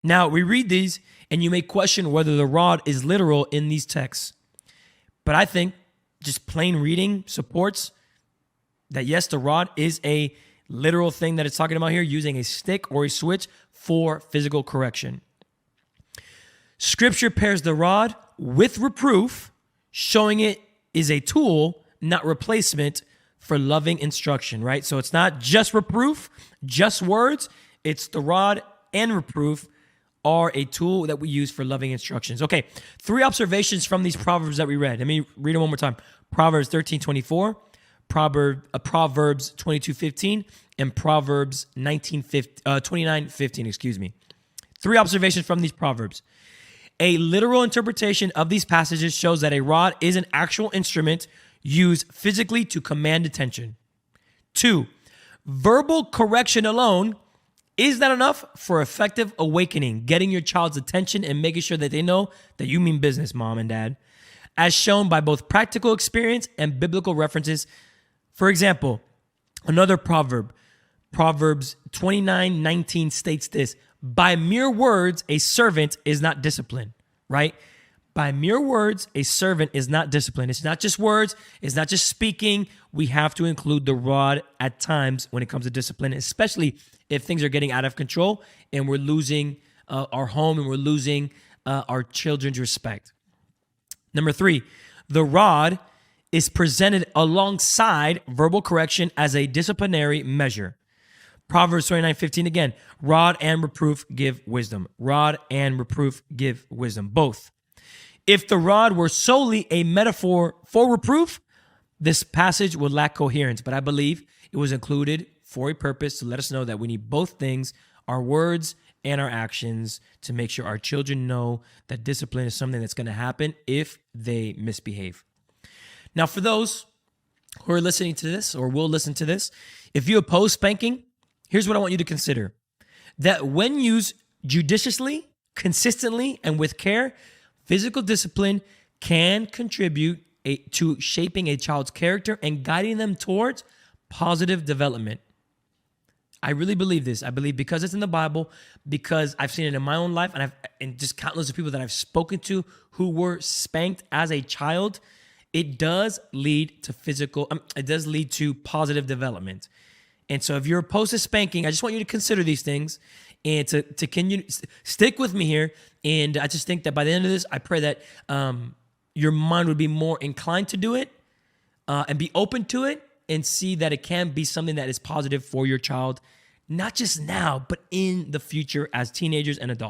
Now, we read these and you may question whether the rod is literal in these texts. But I think just plain reading supports that yes, the rod is a literal thing that it's talking about here, using a stick or a switch for physical correction. Scripture pairs the rod with reproof, showing it is a tool, not replacement for loving instruction, right? So it's not just reproof, just words. It's the rod and reproof are a tool that we use for loving instructions. Okay, 3 observations from these Proverbs that we read. Let me read them one more time. Proverbs 13:24, Proverbs 22:15, and Proverbs 29:15, excuse me. 3 observations from these Proverbs. A literal interpretation of these passages shows that a rod is an actual instrument used physically to command attention. 2, verbal correction alone is not enough for effective awakening, getting your child's attention and making sure that they know that you mean business, mom and dad, as shown by both practical experience and biblical references. For example, another proverb, Proverbs 29:19 states this: by mere words, a servant is not disciplined, right? By mere words, a servant is not disciplined. It's not just words. It's not just speaking. We have to include the rod at times when it comes to discipline, especially if things are getting out of control and we're losing our home and we're losing our children's respect. Number 3, the rod is presented alongside verbal correction as a disciplinary measure. Proverbs 29:15 again, rod and reproof give wisdom. Rod and reproof give wisdom, both. If the rod were solely a metaphor for reproof, this passage would lack coherence, but I believe it was included for a purpose to let us know that we need both things, our words and our actions, to make sure our children know that discipline is something that's going to happen if they misbehave. Now, for those who are listening to this or will listen to this, if you oppose spanking, here's what I want you to consider. That when used judiciously, consistently, and with care, physical discipline can contribute to shaping a child's character and guiding them towards positive development. I really believe this. I believe because it's in the Bible, because I've seen it in my own life, and just countless of people that I've spoken to who were spanked as a child, it does lead to positive development. And so if you're opposed to spanking, I just want you to consider these things and to stick with me here. And I just think that by the end of this, I pray that your mind would be more inclined to do it and be open to it and see that it can be something that is positive for your child, not just now, but in the future as teenagers and adults.